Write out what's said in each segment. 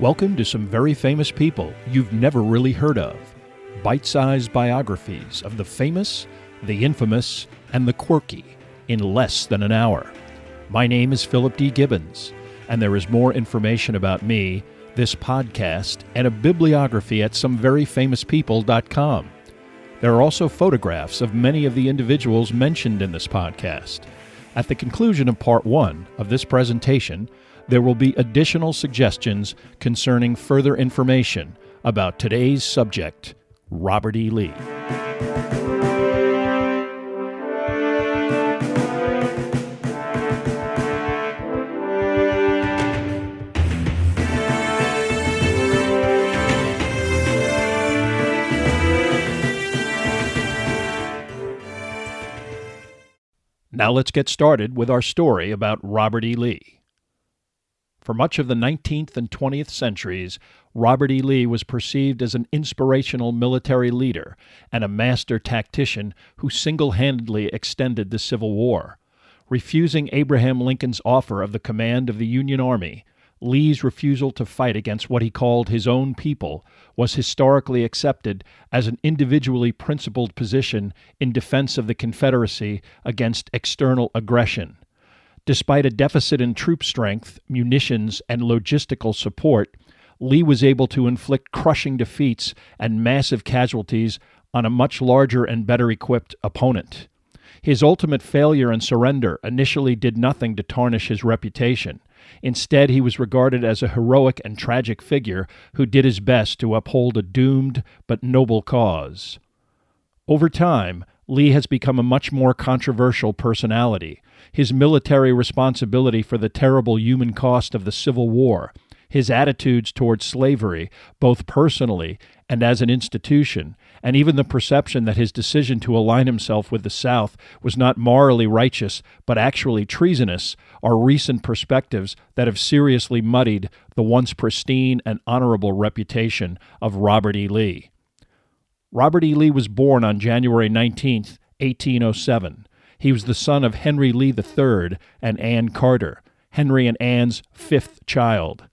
Welcome to some very famous people you've never really heard of. Bite-sized biographies of the famous, the infamous, and the quirky in less than an hour. My name is Philip D. Gibbons, and there is more information about me, this podcast, and a bibliography at someveryfamouspeople.com. There are also photographs of many of the individuals mentioned in this podcast. At the conclusion of Part 1 of this presentation, there will be additional suggestions concerning further information about today's subject, Robert E. Lee. Now let's get started with our story about Robert E. Lee. For much of the 19th and 20th centuries, Robert E. Lee was perceived as an inspirational military leader and a master tactician who single-handedly extended the Civil War. Refusing Abraham Lincoln's offer of the command of the Union Army, Lee's refusal to fight against what he called his own people was historically accepted as an individually principled position in defense of the Confederacy against external aggression. Despite a deficit in troop strength, munitions, and logistical support, Lee was able to inflict crushing defeats and massive casualties on a much larger and better equipped opponent. His ultimate failure and surrender initially did nothing to tarnish his reputation. Instead, he was regarded as a heroic and tragic figure who did his best to uphold a doomed but noble cause. Over time, Lee has become a much more controversial personality. His military responsibility for the terrible human cost of the Civil War, his attitudes towards slavery, both personally and as an institution, and even the perception that his decision to align himself with the South was not morally righteous but actually treasonous, are recent perspectives that have seriously muddied the once pristine and honorable reputation of Robert E. Lee. Robert E. Lee was born on January 19, 1807. He was the son of Henry Lee III and Ann Carter, Henry and Ann's fifth child.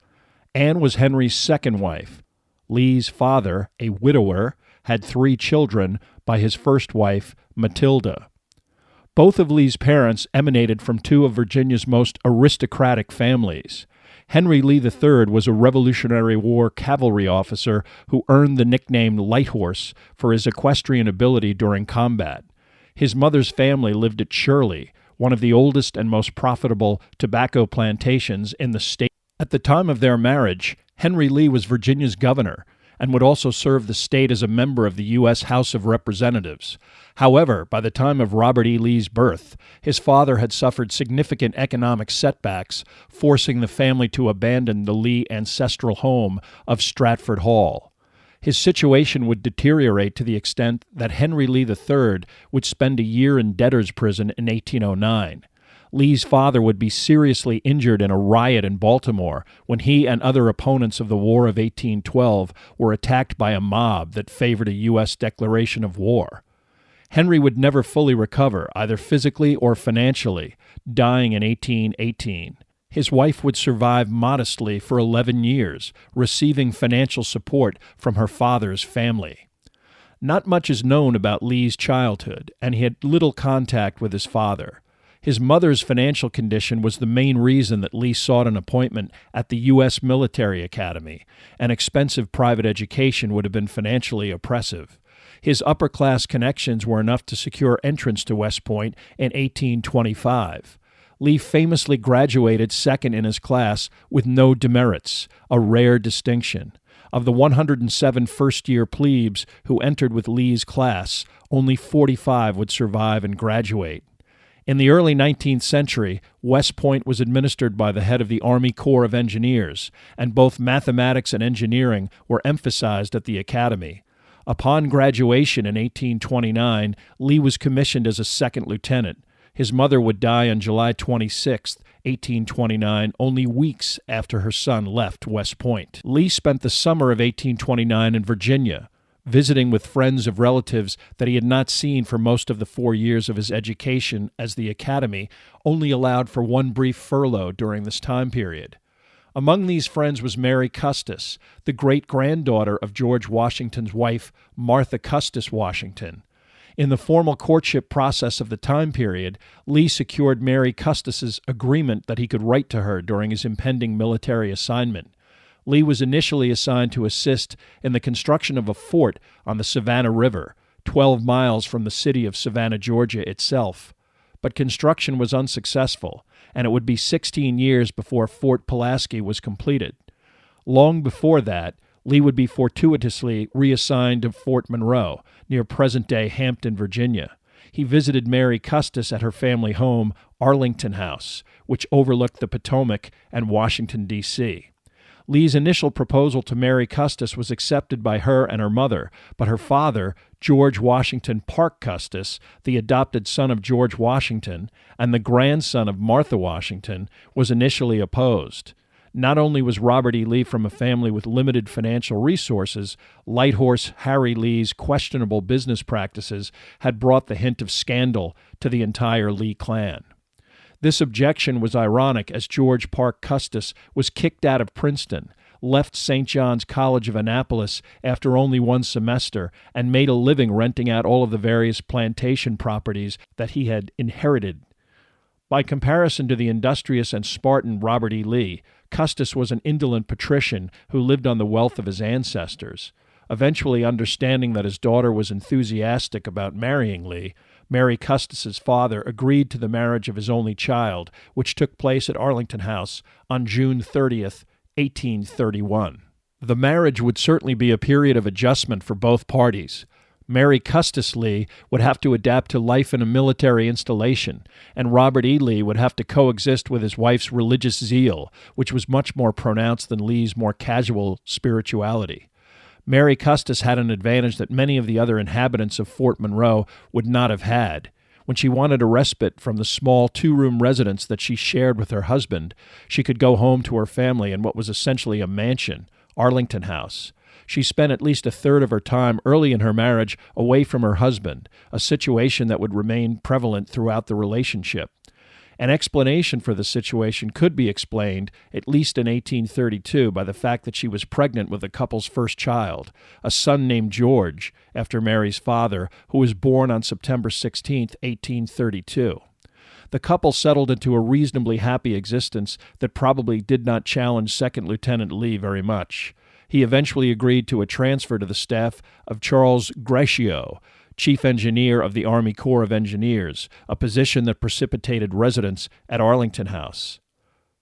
Ann was Henry's second wife. Lee's father, a widower, had 3 children by his first wife, Matilda. Both of Lee's parents emanated from 2 of Virginia's most aristocratic families. Henry Lee III was a Revolutionary War cavalry officer who earned the nickname Light Horse for his equestrian ability during combat. His mother's family lived at Shirley, one of the oldest and most profitable tobacco plantations in the state. At the time of their marriage, Henry Lee was Virginia's governor and would also serve the state as a member of the U.S. House of Representatives. However, by the time of Robert E. Lee's birth, his father had suffered significant economic setbacks, forcing the family to abandon the Lee ancestral home of Stratford Hall. His situation would deteriorate to the extent that Henry Lee III would spend a year in debtor's prison in 1809. Lee's father would be seriously injured in a riot in Baltimore when he and other opponents of the War of 1812 were attacked by a mob that favored a U.S. declaration of war. Henry would never fully recover, either physically or financially, dying in 1818. His wife would survive modestly for 11 years, receiving financial support from her father's family. Not much is known about Lee's childhood, and he had little contact with his father. His mother's financial condition was the main reason that Lee sought an appointment at the U.S. Military Academy. An expensive private education would have been financially oppressive. His upper-class connections were enough to secure entrance to West Point in 1825. Lee famously graduated second in his class with no demerits, a rare distinction. Of the 107 first-year plebes who entered with Lee's class, only 45 would survive and graduate. In the early 19th century, West Point was administered by the head of the Army Corps of Engineers, and both mathematics and engineering were emphasized at the academy. Upon graduation in 1829, Lee was commissioned as a second lieutenant. His mother would die on July 26, 1829, only weeks after her son left West Point. Lee spent the summer of 1829 in Virginia, visiting with friends of relatives that he had not seen for most of the 4 years of his education, as the academy only allowed for one brief furlough during this time period. Among these friends was Mary Custis, the great-granddaughter of George Washington's wife, Martha Custis Washington. In the formal courtship process of the time period, Lee secured Mary Custis's agreement that he could write to her during his impending military assignment. Lee was initially assigned to assist in the construction of a fort on the Savannah River, 12 miles from the city of Savannah, Georgia itself. But construction was unsuccessful, and it would be 16 years before Fort Pulaski was completed. Long before that, Lee would be fortuitously reassigned to Fort Monroe, near present-day Hampton, Virginia. He visited Mary Custis at her family home, Arlington House, which overlooked the Potomac and Washington, D.C. Lee's initial proposal to Mary Custis was accepted by her and her mother, but her father, George Washington Parke Custis, the adopted son of George Washington and the grandson of Martha Washington, was initially opposed. Not only was Robert E. Lee from a family with limited financial resources, Light Horse Harry Lee's questionable business practices had brought the hint of scandal to the entire Lee clan. This objection was ironic as George Parke Custis was kicked out of Princeton, left St. John's College of Annapolis after only one semester, and made a living renting out all of the various plantation properties that he had inherited. By comparison to the industrious and Spartan Robert E. Lee, Custis was an indolent patrician who lived on the wealth of his ancestors. Eventually understanding that his daughter was enthusiastic about marrying Lee, Mary Custis's father agreed to the marriage of his only child, which took place at Arlington House on June 30th, 1831. The marriage would certainly be a period of adjustment for both parties. Mary Custis Lee would have to adapt to life in a military installation, and Robert E. Lee would have to coexist with his wife's religious zeal, which was much more pronounced than Lee's more casual spirituality. Mary Custis had an advantage that many of the other inhabitants of Fort Monroe would not have had. When she wanted a respite from the small two-room residence that she shared with her husband, she could go home to her family in what was essentially a mansion, Arlington House. She spent at least a third of her time early in her marriage away from her husband, a situation that would remain prevalent throughout the relationship. An explanation for the situation could be explained, at least in 1832, by the fact that she was pregnant with the couple's first child, a son named George, after Mary's father, who was born on September 16, 1832. The couple settled into a reasonably happy existence that probably did not challenge Second Lieutenant Lee very much. He eventually agreed to a transfer to the staff of Charles Gratiot, Chief Engineer of the Army Corps of Engineers, a position that precipitated residence at Arlington House.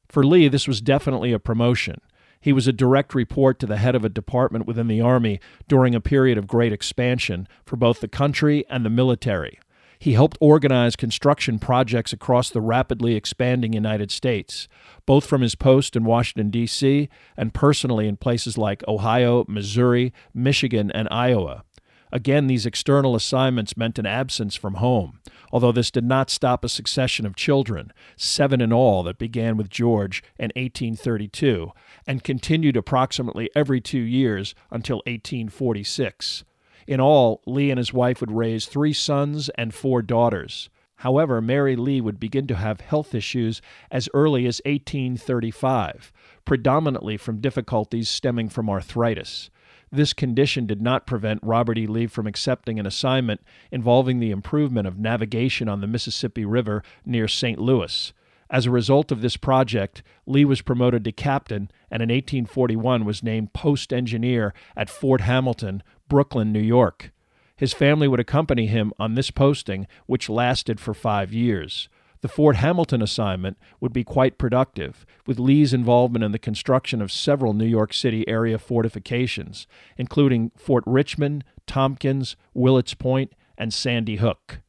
For Lee, this was definitely a promotion. He was a direct report to the head of a department within the Army during a period of great expansion for both the country and the military. He helped organize construction projects across the rapidly expanding United States, both from his post in Washington, D.C., and personally in places like Ohio, Missouri, Michigan, and Iowa. Again, these external assignments meant an absence from home, although this did not stop a succession of children, 7 in all, that began with George in 1832 and continued approximately every 2 years until 1846. In all, Lee and his wife would raise 3 sons and 4 daughters. However, Mary Lee would begin to have health issues as early as 1835, predominantly from difficulties stemming from arthritis. This condition did not prevent Robert E. Lee from accepting an assignment involving the improvement of navigation on the Mississippi River near St. Louis. As a result of this project, Lee was promoted to captain and in 1841 was named post engineer at Fort Hamilton, Brooklyn, New York. His family would accompany him on this posting, which lasted for 5 years. The Fort Hamilton assignment would be quite productive, with Lee's involvement in the construction of several New York City area fortifications, including Fort Richmond, Tompkins, Willets Point, and Sandy Hook.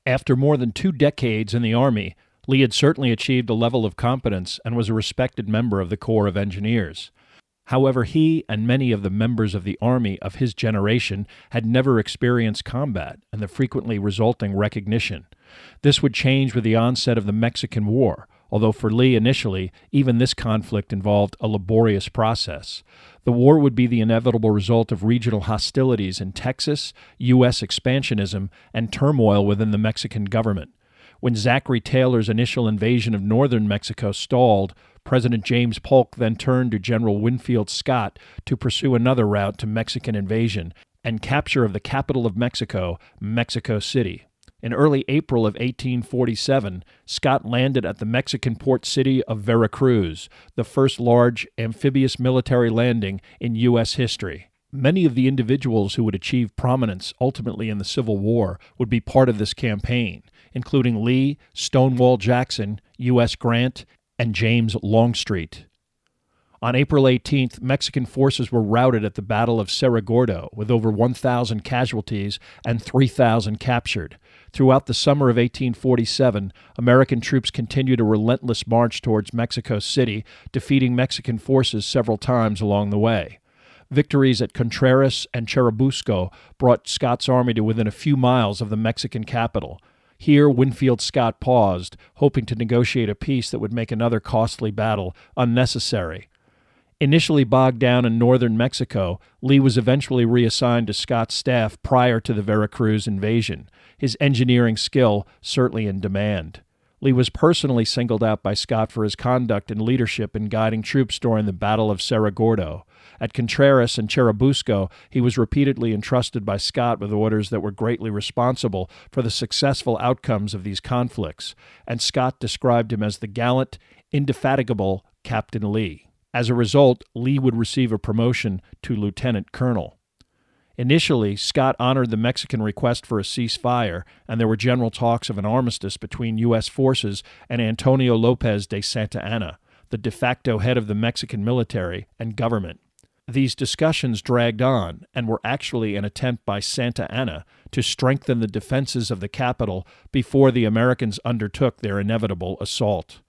After more than 2 decades in the Army, Lee had certainly achieved a level of competence and was a respected member of the Corps of Engineers. However, he and many of the members of the Army of his generation had never experienced combat and the frequently resulting recognition. This would change with the onset of the Mexican War, although for Lee initially, even this conflict involved a laborious process. The war would be the inevitable result of regional hostilities in Texas, U.S. expansionism, and turmoil within the Mexican government. When Zachary Taylor's initial invasion of northern Mexico stalled, President James Polk then turned to General Winfield Scott to pursue another route to Mexican invasion and capture of the capital of Mexico, Mexico City. In early April of 1847, Scott landed at the Mexican port city of Veracruz, the first large amphibious military landing in U.S. history. Many of the individuals who would achieve prominence ultimately in the Civil War would be part of this campaign, including Lee, Stonewall Jackson, U.S. Grant, and James Longstreet. On April 18th, Mexican forces were routed at the Battle of Cerro Gordo, with over 1,000 casualties and 3,000 captured. Throughout the summer of 1847, American troops continued a relentless march towards Mexico City, defeating Mexican forces several times along the way. Victories at Contreras and Churubusco brought Scott's army to within a few miles of the Mexican capital. Here, Winfield Scott paused, hoping to negotiate a peace that would make another costly battle unnecessary. Initially bogged down in northern Mexico, Lee was eventually reassigned to Scott's staff prior to the Veracruz invasion, his engineering skill certainly in demand. Lee was personally singled out by Scott for his conduct and leadership in guiding troops during the Battle of Cerro Gordo. At Contreras and Churubusco, he was repeatedly entrusted by Scott with orders that were greatly responsible for the successful outcomes of these conflicts, and Scott described him as the gallant, indefatigable Captain Lee. As a result, Lee would receive a promotion to lieutenant colonel. Initially, Scott honored the Mexican request for a ceasefire, and there were general talks of an armistice between U.S. forces and Antonio Lopez de Santa Anna, the de facto head of the Mexican military and government. These discussions dragged on and were actually an attempt by Santa Anna to strengthen the defenses of the capital before the Americans undertook their inevitable assault.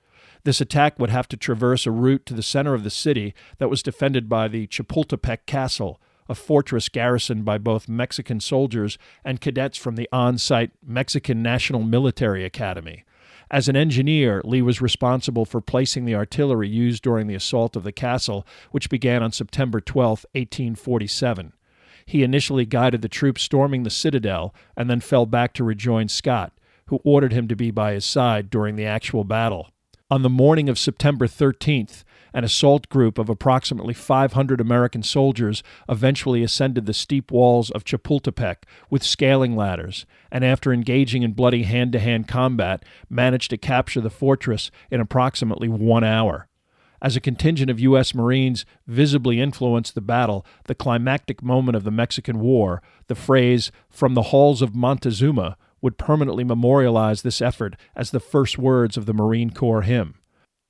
This attack would have to traverse a route to the center of the city that was defended by the Chapultepec Castle, a fortress garrisoned by both Mexican soldiers and cadets from the on-site Mexican National Military Academy. As an engineer, Lee was responsible for placing the artillery used during the assault of the castle, which began on September 12, 1847. He initially guided the troops storming the citadel and then fell back to rejoin Scott, who ordered him to be by his side during the actual battle. On the morning of September 13th, an assault group of approximately 500 American soldiers eventually ascended the steep walls of Chapultepec with scaling ladders, and after engaging in bloody hand-to-hand combat, managed to capture the fortress in approximately 1 hour. As a contingent of U.S. Marines visibly influenced the battle, the climactic moment of the Mexican War, the phrase, "From the halls of Montezuma," would permanently memorialize this effort as the first words of the Marine Corps hymn.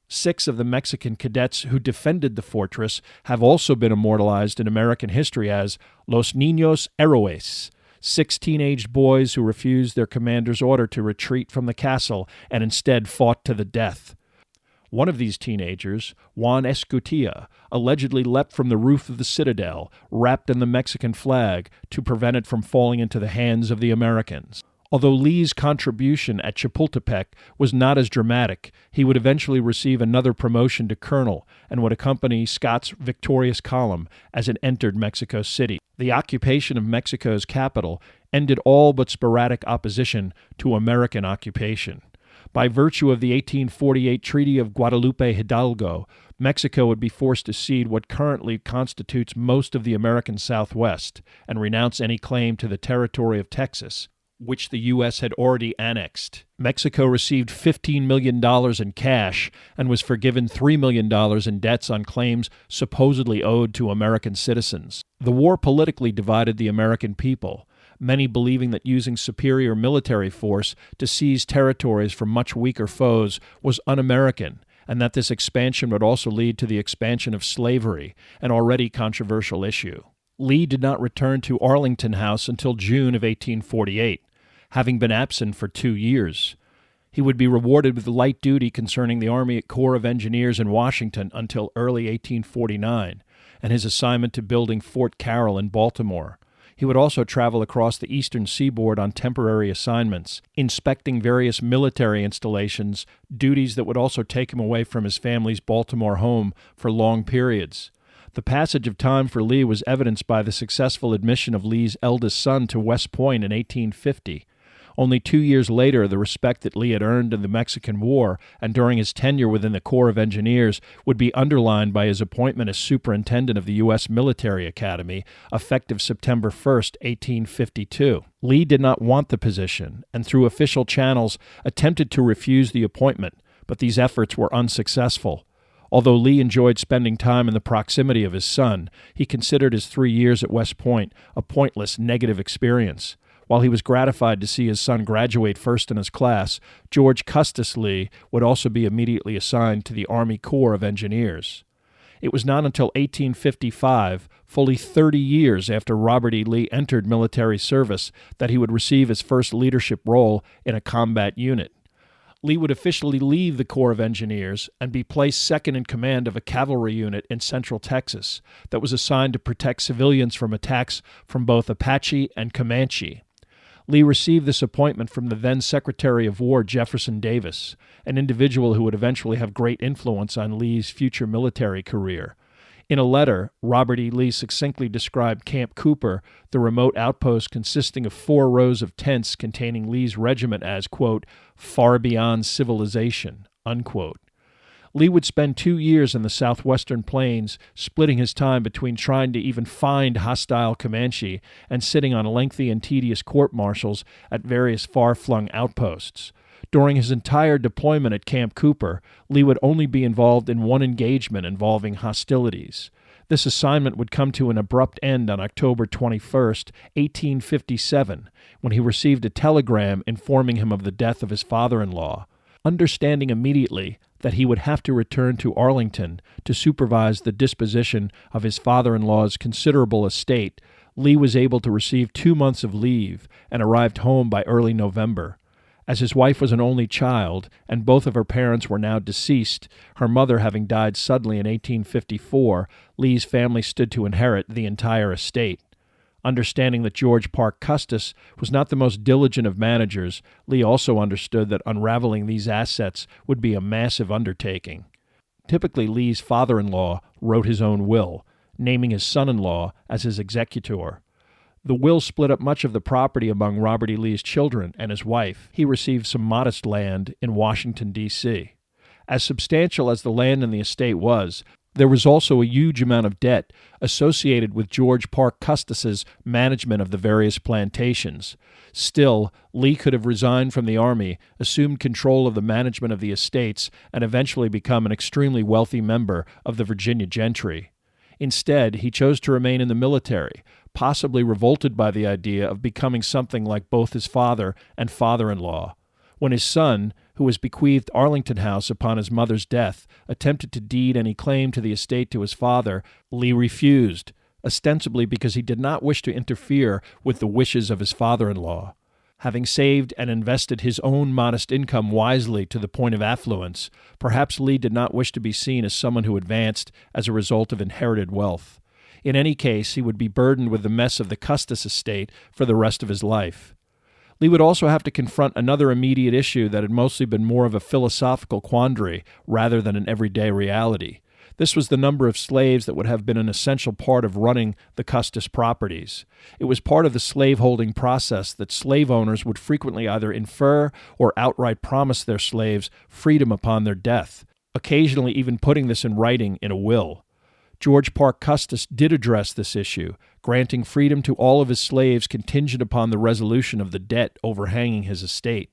6 of the Mexican cadets who defended the fortress have also been immortalized in American history as Los Niños Héroes, 6 teenage boys who refused their commander's order to retreat from the castle and instead fought to the death. One of these teenagers, Juan Escutia, allegedly leapt from the roof of the citadel, wrapped in the Mexican flag, to prevent it from falling into the hands of the Americans. Although Lee's contribution at Chapultepec was not as dramatic, he would eventually receive another promotion to colonel and would accompany Scott's victorious column as it entered Mexico City. The occupation of Mexico's capital ended all but sporadic opposition to American occupation. By virtue of the 1848 Treaty of Guadalupe Hidalgo, Mexico would be forced to cede what currently constitutes most of the American Southwest and renounce any claim to the territory of Texas, which the U.S. had already annexed. Mexico received $15 million in cash and was forgiven $3 million in debts on claims supposedly owed to American citizens. The war politically divided the American people, many believing that using superior military force to seize territories from much weaker foes was un-American, and that this expansion would also lead to the expansion of slavery, an already controversial issue. Lee did not return to Arlington House until June of 1848, having been absent for 2 years. He would be rewarded with light duty concerning the Army Corps of Engineers in Washington until early 1849, and his assignment to building Fort Carroll in Baltimore. He would also travel across the eastern seaboard on temporary assignments, inspecting various military installations, duties that would also take him away from his family's Baltimore home for long periods. The passage of time for Lee was evidenced by the successful admission of Lee's eldest son to West Point in 1850. Only 2 years later, the respect that Lee had earned in the Mexican War and during his tenure within the Corps of Engineers would be underlined by his appointment as superintendent of the U.S. Military Academy, effective September 1, 1852. Lee did not want the position, and through official channels attempted to refuse the appointment, but these efforts were unsuccessful. Although Lee enjoyed spending time in the proximity of his son, he considered his 3 years at West Point a pointless, negative experience. While he was gratified to see his son graduate first in his class, George Custis Lee would also be immediately assigned to the Army Corps of Engineers. It was not until 1855, fully 30 years after Robert E. Lee entered military service, that he would receive his first leadership role in a combat unit. Lee would officially leave the Corps of Engineers and be placed second in command of a cavalry unit in central Texas that was assigned to protect civilians from attacks from both Apache and Comanche. Lee received this appointment from the then Secretary of War Jefferson Davis, an individual who would eventually have great influence on Lee's future military career. In a letter, Robert E. Lee succinctly described Camp Cooper, the remote outpost consisting of 4 rows of tents containing Lee's regiment, as, quote, far beyond civilization, unquote. Lee would spend 2 years in the southwestern plains, splitting his time between trying to even find hostile Comanche and sitting on lengthy and tedious court-martials at various far-flung outposts. During his entire deployment at Camp Cooper, Lee would only be involved in one engagement involving hostilities. This assignment would come to an abrupt end on October 21, 1857, when he received a telegram informing him of the death of his father-in-law. Understanding immediately that he would have to return to Arlington to supervise the disposition of his father-in-law's considerable estate, Lee was able to receive 2 months of leave and arrived home by early November. As his wife was an only child, and both of her parents were now deceased, her mother having died suddenly in 1854, Lee's family stood to inherit the entire estate. Understanding that George Parke Custis was not the most diligent of managers, Lee also understood that unraveling these assets would be a massive undertaking. Typically, Lee's father-in-law wrote his own will, naming his son-in-law as his executor. The will split up much of the property among Robert E. Lee's children and his wife. He received some modest land in Washington, D.C. As substantial as the land in the estate was, there was also a huge amount of debt associated with George Parke Custis's management of the various plantations. Still, Lee could have resigned from the Army, assumed control of the management of the estates, and eventually become an extremely wealthy member of the Virginia gentry. Instead, he chose to remain in the military, possibly revolted by the idea of becoming something like both his father and father-in-law. When his son, who was bequeathed Arlington House upon his mother's death, attempted to deed any claim to the estate to his father, Lee refused, ostensibly because he did not wish to interfere with the wishes of his father-in-law. Having saved and invested his own modest income wisely to the point of affluence, perhaps Lee did not wish to be seen as someone who advanced as a result of inherited wealth. In any case, he would be burdened with the mess of the Custis estate for the rest of his life. Lee would also have to confront another immediate issue that had mostly been more of a philosophical quandary rather than an everyday reality. This was the number of slaves that would have been an essential part of running the Custis properties. It was part of the slaveholding process that slave owners would frequently either infer or outright promise their slaves freedom upon their death, occasionally even putting this in writing in a will. George Parke Custis did address this issue, granting freedom to all of his slaves contingent upon the resolution of the debt overhanging his estate.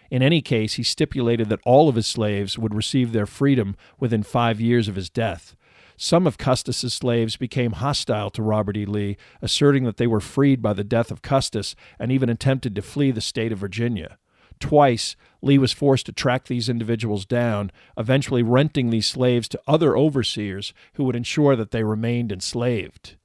In any case, he stipulated that all of his slaves would receive their freedom within 5 years of his death. Some of Custis's slaves became hostile to Robert E. Lee, asserting that they were freed by the death of Custis and even attempted to flee the state of Virginia. Twice, Lee was forced to track these individuals down, eventually renting these slaves to other overseers who would ensure that they remained enslaved.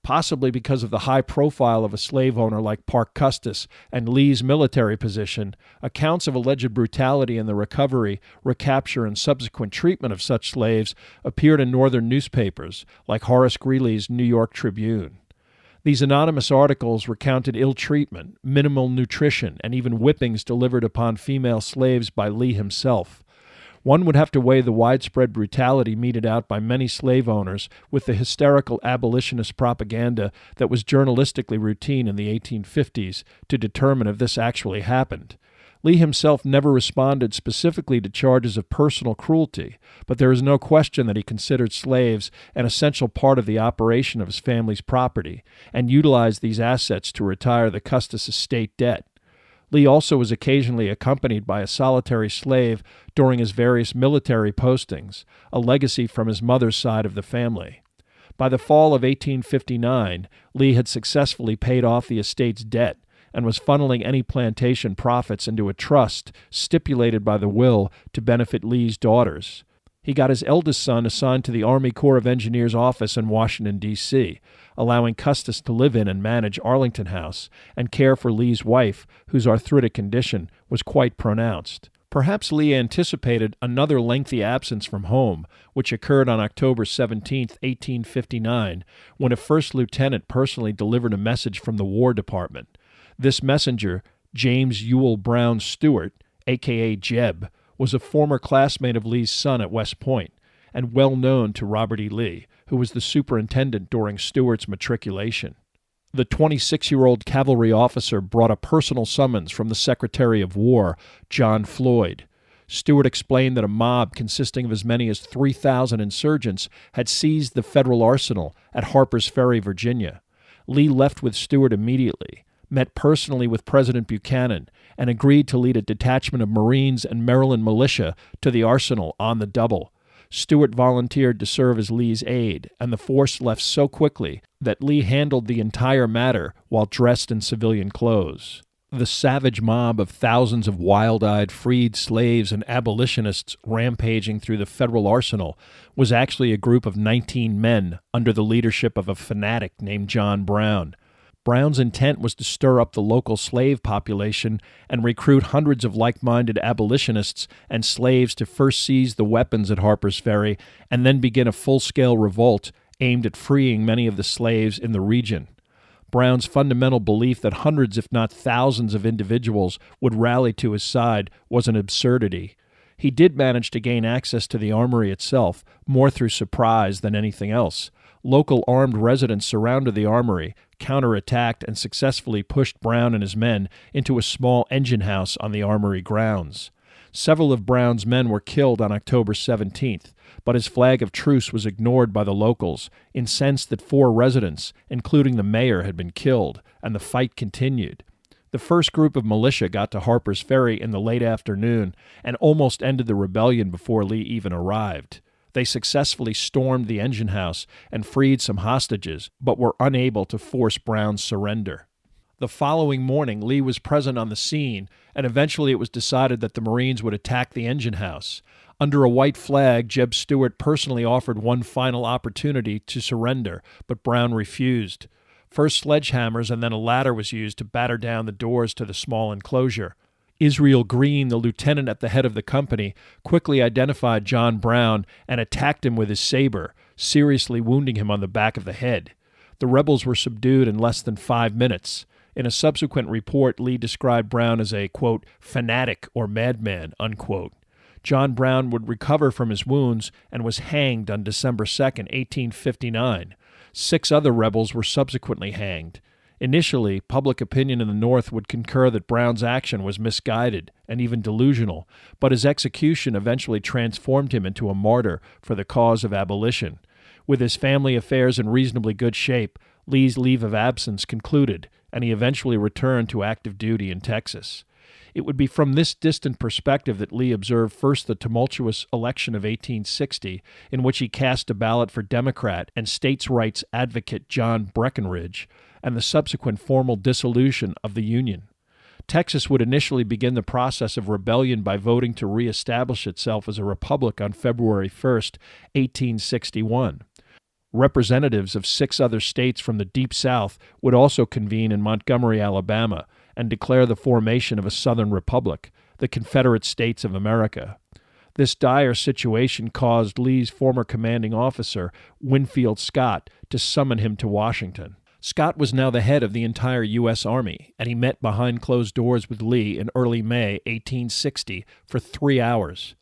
Possibly because of the high profile of a slave owner like Parke Custis and Lee's military position, accounts of alleged brutality in the recovery, recapture, and subsequent treatment of such slaves appeared in northern newspapers, like Horace Greeley's New York Tribune. These anonymous articles recounted ill treatment, minimal nutrition, and even whippings delivered upon female slaves by Lee himself. One would have to weigh the widespread brutality meted out by many slave owners with the hysterical abolitionist propaganda that was journalistically routine in the 1850s to determine if this actually happened. Lee himself never responded specifically to charges of personal cruelty, but there is no question that he considered slaves an essential part of the operation of his family's property and utilized these assets to retire the Custis estate debt. Lee also was occasionally accompanied by a solitary slave during his various military postings, a legacy from his mother's side of the family. By the fall of 1859, Lee had successfully paid off the estate's debt and was funneling any plantation profits into a trust stipulated by the will to benefit Lee's daughters. He got his eldest son assigned to the Army Corps of Engineers office in Washington, D.C., allowing Custis to live in and manage Arlington House and care for Lee's wife, whose arthritic condition was quite pronounced. Perhaps Lee anticipated another lengthy absence from home, which occurred on October 17, 1859, when a first lieutenant personally delivered a message from the War Department. This messenger, James Ewell Brown Stewart, a.k.a. Jeb, was a former classmate of Lee's son at West Point, and well known to Robert E. Lee, who was the superintendent during Stewart's matriculation. The 26-year-old cavalry officer brought a personal summons from the Secretary of War, John Floyd. Stewart explained that a mob consisting of as many as 3,000 insurgents had seized the federal arsenal at Harper's Ferry, Virginia. Lee left with Stewart immediately, met personally with President Buchanan, and agreed to lead a detachment of Marines and Maryland militia to the arsenal on the double. Stewart volunteered to serve as Lee's aide, and the force left so quickly that Lee handled the entire matter while dressed in civilian clothes. The savage mob of thousands of wild-eyed freed slaves and abolitionists rampaging through the federal arsenal was actually a group of 19 men under the leadership of a fanatic named John Brown. Brown's intent was to stir up the local slave population and recruit hundreds of like-minded abolitionists and slaves to first seize the weapons at Harper's Ferry and then begin a full-scale revolt aimed at freeing many of the slaves in the region. Brown's fundamental belief that hundreds, if not thousands, of individuals would rally to his side was an absurdity. He did manage to gain access to the armory itself, more through surprise than anything else. Local armed residents surrounded the armory, counterattacked, and successfully pushed Brown and his men into a small engine house on the armory grounds. Several of Brown's men were killed on October 17th, but his flag of truce was ignored by the locals, incensed that 4 residents, including the mayor, had been killed, and the fight continued. The first group of militia got to Harper's Ferry in the late afternoon and almost ended the rebellion before Lee even arrived. They successfully stormed the engine house and freed some hostages, but were unable to force Brown's surrender. The following morning, Lee was present on the scene, and eventually it was decided that the Marines would attack the engine house. Under a white flag, Jeb Stuart personally offered one final opportunity to surrender, but Brown refused. First sledgehammers and then a ladder was used to batter down the doors to the small enclosure. Israel Green, the lieutenant at the head of the company, quickly identified John Brown and attacked him with his saber, seriously wounding him on the back of the head. The rebels were subdued in less than 5 minutes. In a subsequent report, Lee described Brown as a, quote, fanatic or madman, unquote. John Brown would recover from his wounds and was hanged on December 2, 1859. 6 other rebels were subsequently hanged. Initially, public opinion in the North would concur that Brown's action was misguided and even delusional, but his execution eventually transformed him into a martyr for the cause of abolition. With his family affairs in reasonably good shape, Lee's leave of absence concluded, and he eventually returned to active duty in Texas. It would be from this distant perspective that Lee observed first the tumultuous election of 1860, in which he cast a ballot for Democrat and states' rights advocate John Breckinridge, and the subsequent formal dissolution of the Union. Texas would initially begin the process of rebellion by voting to reestablish itself as a republic on February 1, 1861. Representatives of 6 other states from the Deep South would also convene in Montgomery, Alabama, and declare the formation of a Southern Republic, the Confederate States of America. This dire situation caused Lee's former commanding officer, Winfield Scott, to summon him to Washington. Scott was now the head of the entire U.S. Army, and he met behind closed doors with Lee in early May 1860 for 3 hours.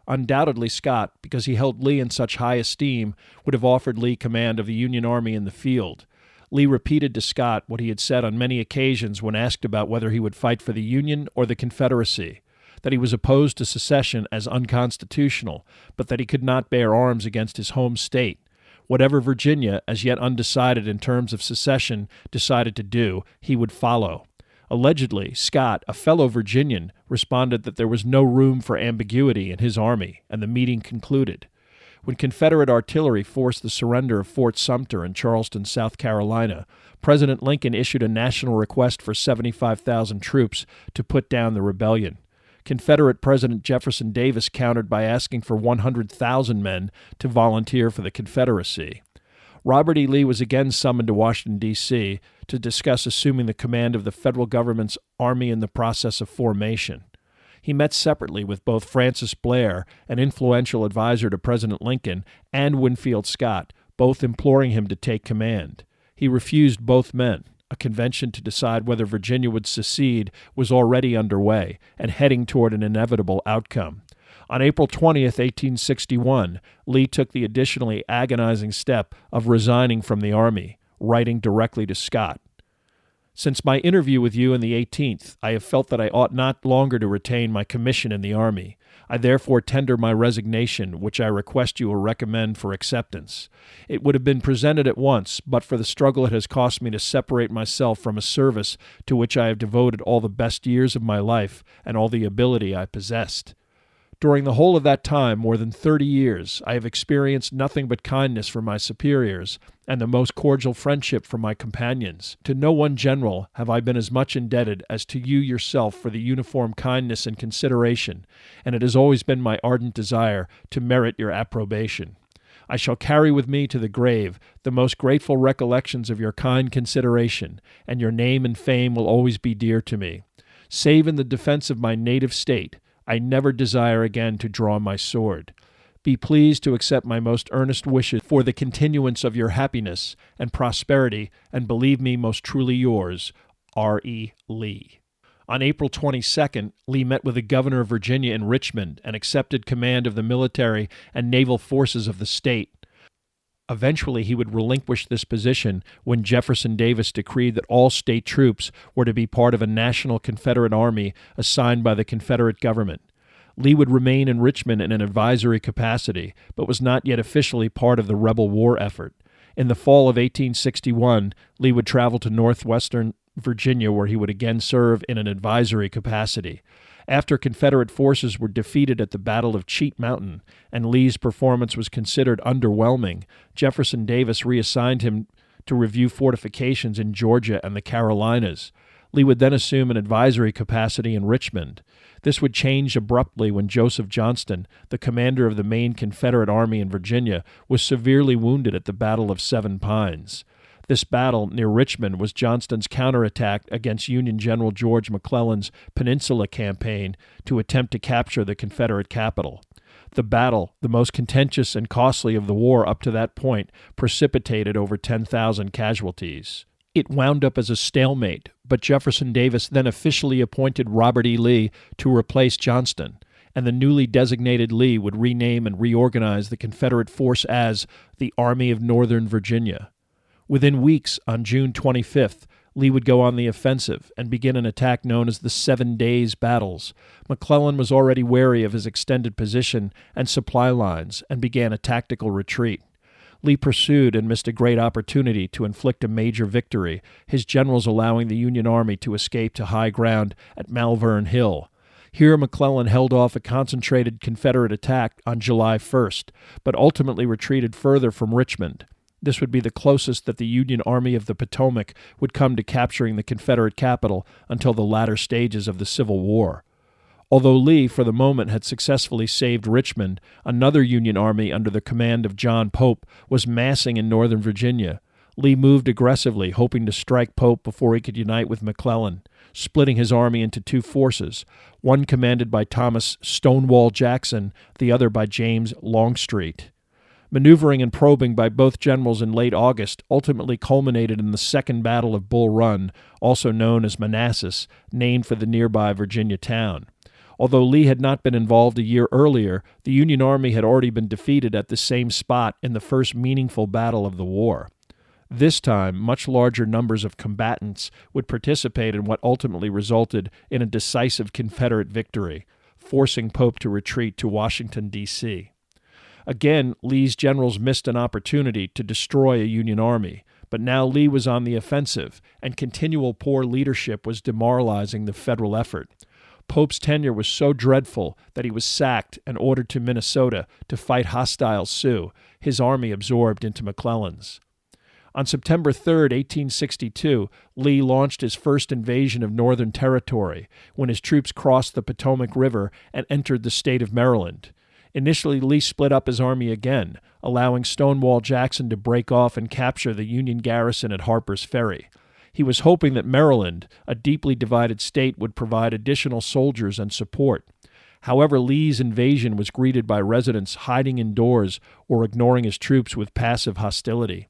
Undoubtedly Scott, because he held Lee in such high esteem, would have offered Lee command of the Union Army in the field. Lee repeated to Scott what he had said on many occasions when asked about whether he would fight for the Union or the Confederacy, that he was opposed to secession as unconstitutional, but that he could not bear arms against his home state. Whatever Virginia, as yet undecided in terms of secession, decided to do, he would follow. Allegedly, Scott, a fellow Virginian, responded that there was no room for ambiguity in his army, and the meeting concluded. When Confederate artillery forced the surrender of Fort Sumter in Charleston, South Carolina, President Lincoln issued a national request for 75,000 troops to put down the rebellion. Confederate President Jefferson Davis countered by asking for 100,000 men to volunteer for the Confederacy. Robert E. Lee was again summoned to Washington, D.C. to discuss assuming the command of the federal government's army in the process of formation. He met separately with both Francis Blair, an influential advisor to President Lincoln, and Winfield Scott, both imploring him to take command. He refused both men. A convention to decide whether Virginia would secede was already underway and heading toward an inevitable outcome. On April 20th, 1861, Lee took the additionally agonizing step of resigning from the Army, writing directly to Scott. Since my interview with you on the 18th, I have felt that I ought not longer to retain my commission in the Army. I therefore tender my resignation, which I request you will recommend for acceptance. It would have been presented at once, but for the struggle it has cost me to separate myself from a service to which I have devoted all the best years of my life and all the ability I possessed. During the whole of that time, more than 30 years, I have experienced nothing but kindness from my superiors and the most cordial friendship from my companions. To no one general have I been as much indebted as to you yourself for the uniform kindness and consideration, and it has always been my ardent desire to merit your approbation. I shall carry with me to the grave the most grateful recollections of your kind consideration, and your name and fame will always be dear to me. Save in the defense of my native state, I never desire again to draw my sword. Be pleased to accept my most earnest wishes for the continuance of your happiness and prosperity, and believe me most truly yours, R. E. Lee. On April 22nd, Lee met with the governor of Virginia in Richmond and accepted command of the military and naval forces of the state. Eventually, he would relinquish this position when Jefferson Davis decreed that all state troops were to be part of a national Confederate army assigned by the Confederate government. Lee would remain in Richmond in an advisory capacity, but was not yet officially part of the rebel war effort. In the fall of 1861, Lee would travel to northwestern Virginia, where he would again serve in an advisory capacity. After Confederate forces were defeated at the Battle of Cheat Mountain and Lee's performance was considered underwhelming, Jefferson Davis reassigned him to review fortifications in Georgia and the Carolinas. Lee would then assume an advisory capacity in Richmond. This would change abruptly when Joseph Johnston, the commander of the main Confederate army in Virginia, was severely wounded at the Battle of Seven Pines. This battle near Richmond was Johnston's counterattack against Union General George McClellan's Peninsula campaign to attempt to capture the Confederate capital. The battle, the most contentious and costly of the war up to that point, precipitated over 10,000 casualties. It wound up as a stalemate, but Jefferson Davis then officially appointed Robert E. Lee to replace Johnston, and the newly designated Lee would rename and reorganize the Confederate force as the Army of Northern Virginia. Within weeks, on June 25th, Lee would go on the offensive and begin an attack known as the 7 Days Battles. McClellan was already wary of his extended position and supply lines and began a tactical retreat. Lee pursued and missed a great opportunity to inflict a major victory, his generals allowing the Union Army to escape to high ground at Malvern Hill. Here McClellan held off a concentrated Confederate attack on July 1st, but ultimately retreated further from Richmond. This would be the closest that the Union Army of the Potomac would come to capturing the Confederate capital until the latter stages of the Civil War. Although Lee, for the moment, had successfully saved Richmond, another Union army under the command of John Pope was massing in northern Virginia. Lee moved aggressively, hoping to strike Pope before he could unite with McClellan, splitting his army into two forces, one commanded by Thomas Stonewall Jackson, the other by James Longstreet. Maneuvering and probing by both generals in late August ultimately culminated in the Second Battle of Bull Run, also known as Manassas, named for the nearby Virginia town. Although Lee had not been involved a year earlier, the Union Army had already been defeated at the same spot in the first meaningful battle of the war. This time, much larger numbers of combatants would participate in what ultimately resulted in a decisive Confederate victory, forcing Pope to retreat to Washington, D.C. Again, Lee's generals missed an opportunity to destroy a Union army, but now Lee was on the offensive, and continual poor leadership was demoralizing the Federal effort. Pope's tenure was so dreadful that he was sacked and ordered to Minnesota to fight hostile Sioux, his army absorbed into McClellan's. On September 3, 1862, Lee launched his first invasion of Northern Territory when his troops crossed the Potomac River and entered the state of Maryland. Initially, Lee split up his army again, allowing Stonewall Jackson to break off and capture the Union garrison at Harper's Ferry. He was hoping that Maryland, a deeply divided state, would provide additional soldiers and support. However, Lee's invasion was greeted by residents hiding indoors or ignoring his troops with passive hostility.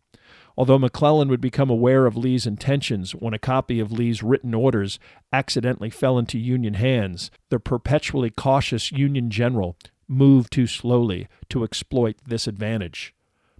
Although McClellan would become aware of Lee's intentions when a copy of Lee's written orders accidentally fell into Union hands, the perpetually cautious Union general moved too slowly to exploit this advantage.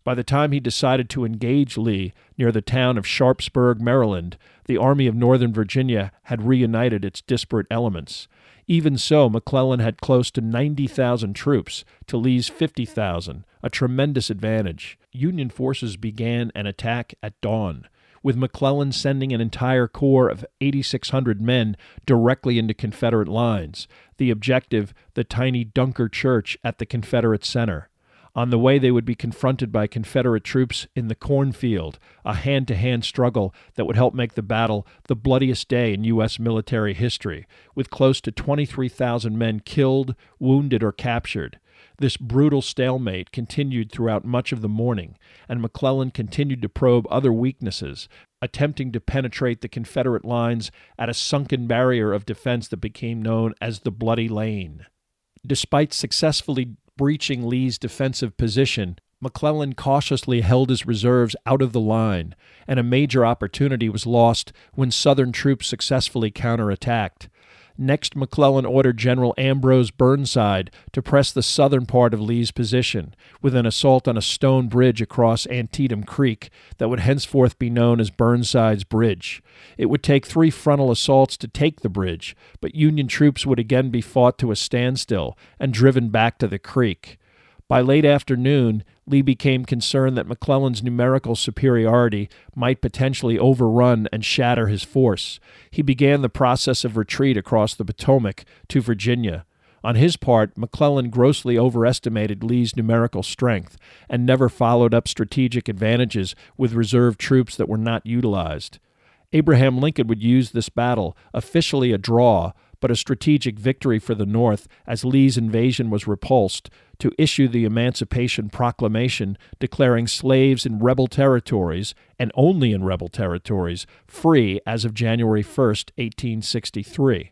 By the time he decided to engage Lee near the town of Sharpsburg, Maryland, the Army of Northern Virginia had reunited its disparate elements. Even so, McClellan had close to 90,000 troops to Lee's 50,000, a tremendous advantage. Union forces began an attack at dawn, with McClellan sending an entire corps of 8,600 men directly into Confederate lines, the objective the tiny Dunker Church at the Confederate center. On the way, they would be confronted by Confederate troops in the cornfield, a hand-to-hand struggle that would help make the battle the bloodiest day in U.S. military history, with close to 23,000 men killed, wounded, or captured. This brutal stalemate continued throughout much of the morning, and McClellan continued to probe other weaknesses, attempting to penetrate the Confederate lines at a sunken barrier of defense that became known as the Bloody Lane. Despite successfully breaching Lee's defensive position, McClellan cautiously held his reserves out of the line, and a major opportunity was lost when Southern troops successfully counterattacked. Next, McClellan ordered General Ambrose Burnside to press the southern part of Lee's position, with an assault on a stone bridge across Antietam Creek that would henceforth be known as Burnside's Bridge. It would take 3 frontal assaults to take the bridge, but Union troops would again be fought to a standstill and driven back to the creek. By late afternoon, Lee became concerned that McClellan's numerical superiority might potentially overrun and shatter his force. He began the process of retreat across the Potomac to Virginia. On his part, McClellan grossly overestimated Lee's numerical strength and never followed up strategic advantages with reserve troops that were not utilized. Abraham Lincoln would use this battle, officially a draw, but a strategic victory for the North as Lee's invasion was repulsed, to issue the Emancipation Proclamation declaring slaves in rebel territories, and only in rebel territories, free as of January 1, 1863.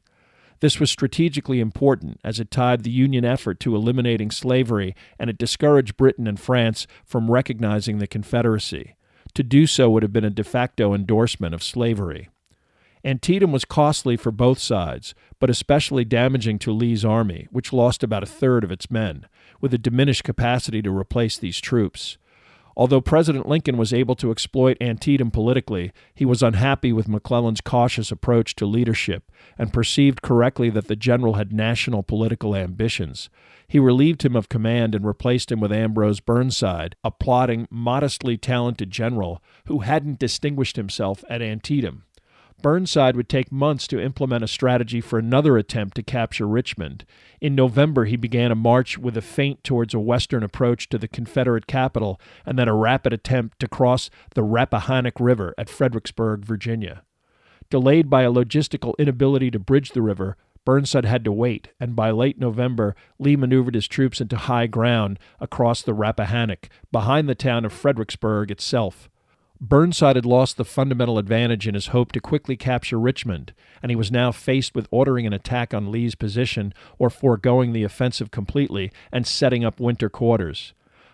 This was strategically important as it tied the Union effort to eliminating slavery, and it discouraged Britain and France from recognizing the Confederacy. To do so would have been a de facto endorsement of slavery. Antietam was costly for both sides, but especially damaging to Lee's army, which lost about a third of its men, with a diminished capacity to replace these troops. Although President Lincoln was able to exploit Antietam politically, he was unhappy with McClellan's cautious approach to leadership and perceived correctly that the general had national political ambitions. He relieved him of command and replaced him with Ambrose Burnside, a plodding, modestly talented general who hadn't distinguished himself at Antietam. Burnside would take months to implement a strategy for another attempt to capture Richmond. In November, he began a march with a feint towards a western approach to the Confederate capital and then a rapid attempt to cross the Rappahannock River at Fredericksburg, Virginia. Delayed by a logistical inability to bridge the river, Burnside had to wait, and by late November, Lee maneuvered his troops into high ground across the Rappahannock, behind the town of Fredericksburg itself. Burnside had lost the fundamental advantage in his hope to quickly capture Richmond, and he was now faced with ordering an attack on Lee's position or foregoing the offensive completely and setting up winter quarters.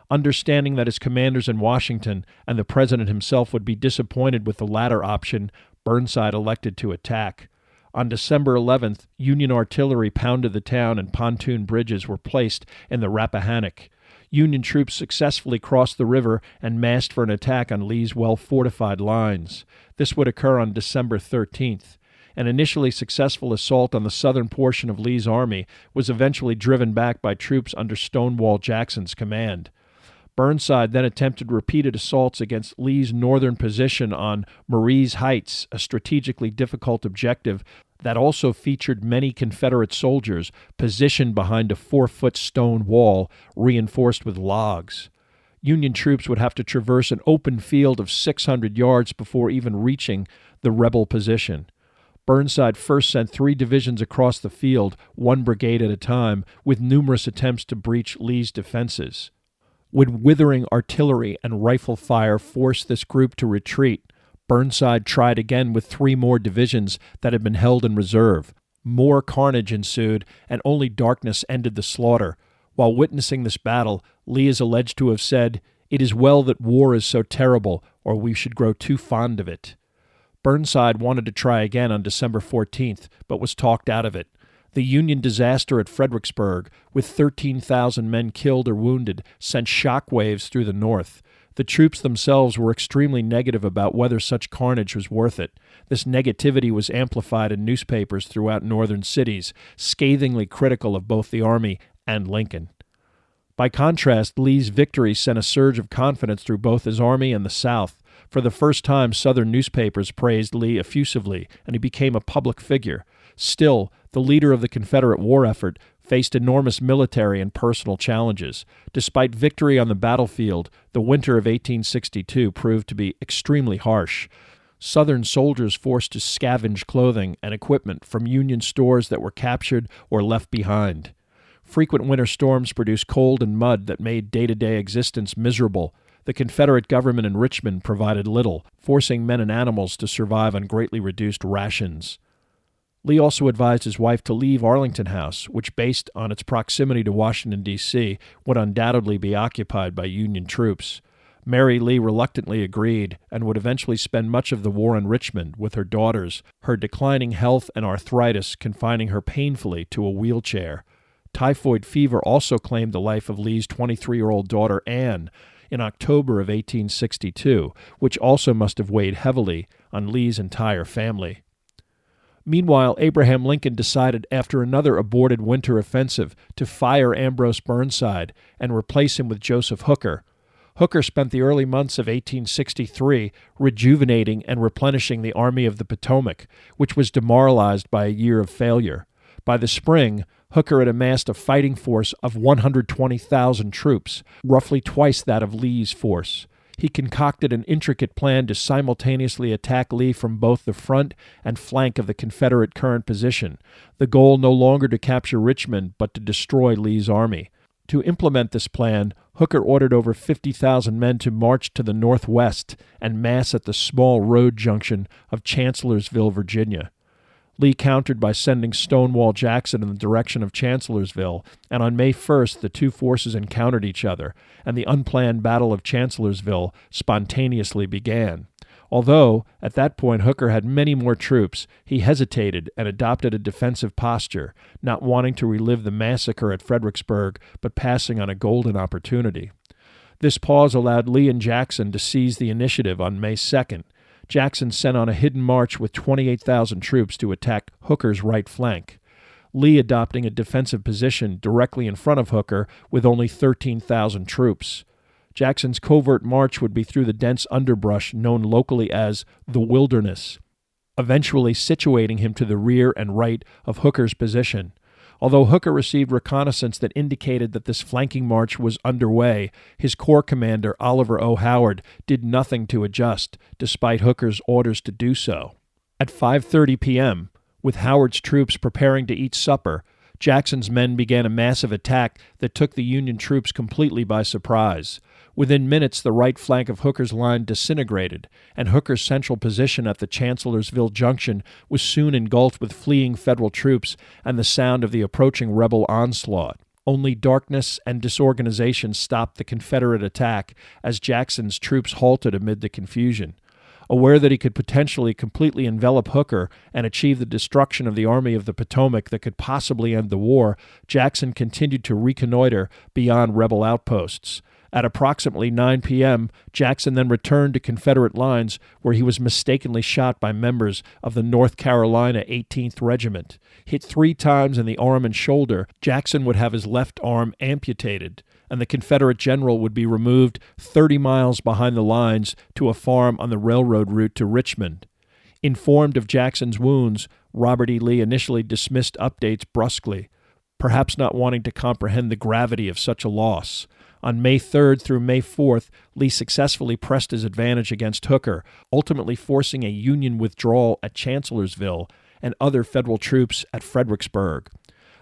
Understanding that his commanders in Washington and the president himself would be disappointed with the latter option, Burnside elected to attack. On December 11th, Union artillery pounded the town and pontoon bridges were placed in the Rappahannock. Union troops successfully crossed the river and massed for an attack on Lee's well-fortified lines. This would occur on December 13th. An initially successful assault on the southern portion of Lee's army was eventually driven back by troops under Stonewall Jackson's command. Burnside then attempted repeated assaults against Lee's northern position on Marye's Heights, a strategically difficult objective that also featured many Confederate soldiers positioned behind a 4-foot stone wall reinforced with logs. Union troops would have to traverse an open field of 600 yards before even reaching the rebel position. Burnside first sent 3 divisions across the field, 1 brigade at a time, with numerous attempts to breach Lee's defenses. When withering artillery and rifle fire forced this group to retreat, Burnside tried again with 3 more divisions that had been held in reserve. More carnage ensued, and only darkness ended the slaughter. While witnessing this battle, Lee is alleged to have said, "It is well that war is so terrible, or we should grow too fond of it." Burnside wanted to try again on December 14th, but was talked out of it. The Union disaster at Fredericksburg, with 13,000 men killed or wounded, sent shockwaves through the North. The troops themselves were extremely negative about whether such carnage was worth it. This negativity was amplified in newspapers throughout northern cities, scathingly critical of both the Army and Lincoln. By contrast, Lee's victory sent a surge of confidence through both his army and the South. For the first time, Southern newspapers praised Lee effusively, and he became a public figure. Still, the leader of the Confederate war effort faced enormous military and personal challenges. Despite victory on the battlefield, the winter of 1862 proved to be extremely harsh. Southern soldiers forced to scavenge clothing and equipment from Union stores that were captured or left behind. Frequent winter storms produced cold and mud that made day-to-day existence miserable. The Confederate government in Richmond provided little, forcing men and animals to survive on greatly reduced rations. Lee also advised his wife to leave Arlington House, which, based on its proximity to Washington, D.C., would undoubtedly be occupied by Union troops. Mary Lee reluctantly agreed and would eventually spend much of the war in Richmond with her daughters, her declining health and arthritis confining her painfully to a wheelchair. Typhoid fever also claimed the life of Lee's 23-year-old daughter, Anne, in October of 1862, which also must have weighed heavily on Lee's entire family. Meanwhile, Abraham Lincoln decided after another aborted winter offensive to fire Ambrose Burnside and replace him with Joseph Hooker. Hooker spent the early months of 1863 rejuvenating and replenishing the Army of the Potomac, which was demoralized by a year of failure. By the spring, Hooker had amassed a fighting force of 120,000 troops, roughly twice that of Lee's force. He concocted an intricate plan to simultaneously attack Lee from both the front and flank of the Confederate current position, the goal no longer to capture Richmond but to destroy Lee's army. To implement this plan, Hooker ordered over 50,000 men to march to the northwest and mass at the small road junction of Chancellorsville, Virginia. Lee countered by sending Stonewall Jackson in the direction of Chancellorsville, and on May 1st the two forces encountered each other, and the unplanned Battle of Chancellorsville spontaneously began. Although, at that point Hooker had many more troops, he hesitated and adopted a defensive posture, not wanting to relive the massacre at Fredericksburg, but passing on a golden opportunity. This pause allowed Lee and Jackson to seize the initiative on May 2nd. Jackson sent on a hidden march with 28,000 troops to attack Hooker's right flank. Lee adopting a defensive position directly in front of Hooker with only 13,000 troops. Jackson's covert march would be through the dense underbrush known locally as the Wilderness, eventually situating him to the rear and right of Hooker's position. Although Hooker received reconnaissance that indicated that this flanking march was underway, his corps commander, Oliver O. Howard, did nothing to adjust, despite Hooker's orders to do so. At 5:30 p.m., with Howard's troops preparing to eat supper, Jackson's men began a massive attack that took the Union troops completely by surprise. Within minutes, the right flank of Hooker's line disintegrated, and Hooker's central position at the Chancellorsville Junction was soon engulfed with fleeing Federal troops and the sound of the approaching rebel onslaught. Only darkness and disorganization stopped the Confederate attack as Jackson's troops halted amid the confusion. Aware that he could potentially completely envelop Hooker and achieve the destruction of the Army of the Potomac that could possibly end the war, Jackson continued to reconnoiter beyond rebel outposts. At approximately 9 p.m., Jackson then returned to Confederate lines, where he was mistakenly shot by members of the North Carolina 18th Regiment. Hit 3 times in the arm and shoulder, Jackson would have his left arm amputated, and the Confederate general would be removed 30 miles behind the lines to a farm on the railroad route to Richmond. Informed of Jackson's wounds, Robert E. Lee initially dismissed updates brusquely, perhaps not wanting to comprehend the gravity of such a loss. On May 3rd through May 4th, Lee successfully pressed his advantage against Hooker, ultimately forcing a Union withdrawal at Chancellorsville and other Federal troops at Fredericksburg.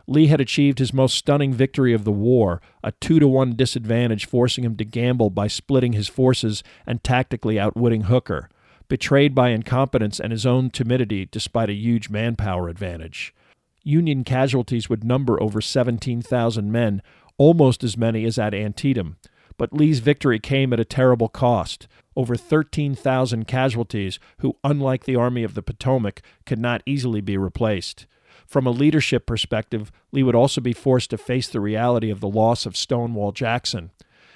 Lee had achieved his most stunning victory of the war, a 2-to-1 disadvantage forcing him to gamble by splitting his forces and tactically outwitting Hooker, betrayed by incompetence and his own timidity despite a huge manpower advantage. Union casualties would number over 17,000 men, almost as many as at Antietam. But Lee's victory came at a terrible cost. Over 13,000 casualties who, unlike the Army of the Potomac, could not easily be replaced. From a leadership perspective, Lee would also be forced to face the reality of the loss of Stonewall Jackson.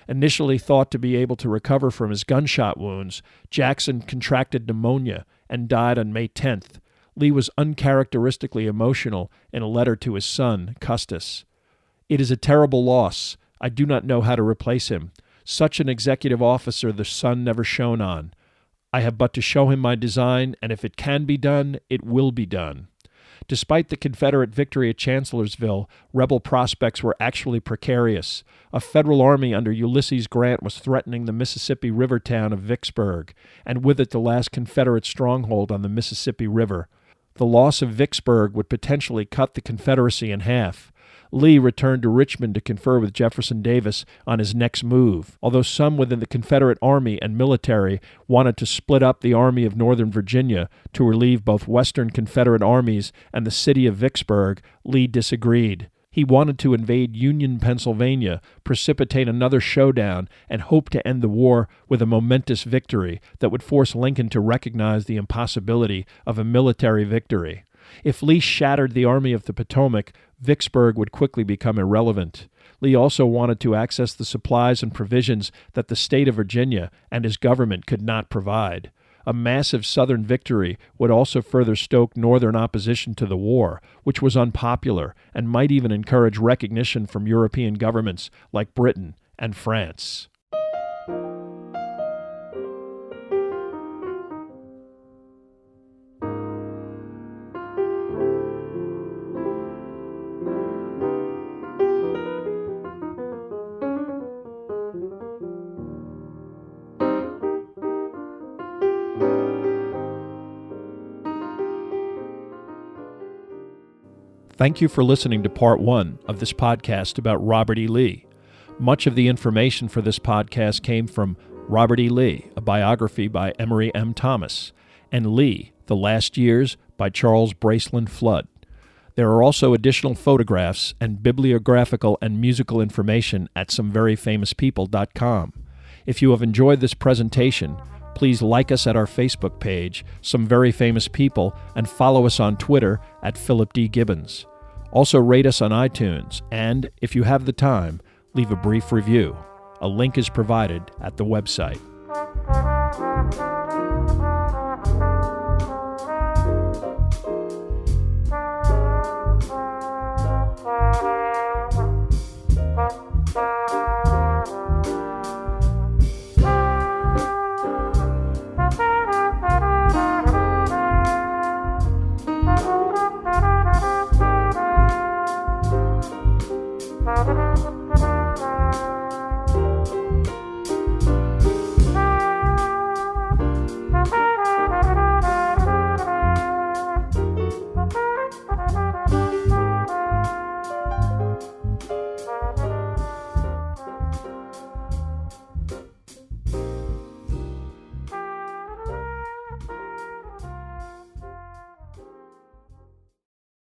Initially thought to be able to recover from his gunshot wounds, Jackson contracted pneumonia and died on May 10th. Lee was uncharacteristically emotional in a letter to his son, Custis. "It is a terrible loss. I do not know how to replace him. Such an executive officer the sun never shone on. I have but to show him my design, and if it can be done, it will be done." Despite the Confederate victory at Chancellorsville, rebel prospects were actually precarious. A Federal army under Ulysses Grant was threatening the Mississippi River town of Vicksburg, and with it the last Confederate stronghold on the Mississippi River. The loss of Vicksburg would potentially cut the Confederacy in half. Lee returned to Richmond to confer with Jefferson Davis on his next move, although some within the Confederate Army and military wanted to split up the Army of Northern Virginia to relieve both Western Confederate armies and the city of Vicksburg. Lee disagreed. He wanted to invade Union, Pennsylvania, precipitate another showdown, and hope to end the war with a momentous victory that would force Lincoln to recognize the impossibility of a military victory. If Lee shattered the Army of the Potomac, Vicksburg would quickly become irrelevant. Lee also wanted to access the supplies and provisions that the state of Virginia and his government could not provide. A massive Southern victory would also further stoke Northern opposition to the war, which was unpopular and might even encourage recognition from European governments like Britain and France. Thank you for listening to Part 1 of this podcast about Robert E. Lee. Much of the information for this podcast came from Robert E. Lee, a biography by Emory M. Thomas, and Lee, The Last Years by Charles Braceland Flood. There are also additional photographs and bibliographical and musical information at someveryfamouspeople.com. If you have enjoyed this presentation, please like us at our Facebook page, Some Very Famous People, and follow us on Twitter at Philip D. Gibbons. Also rate us on iTunes, and, if you have the time, leave a brief review. A link is provided at the website.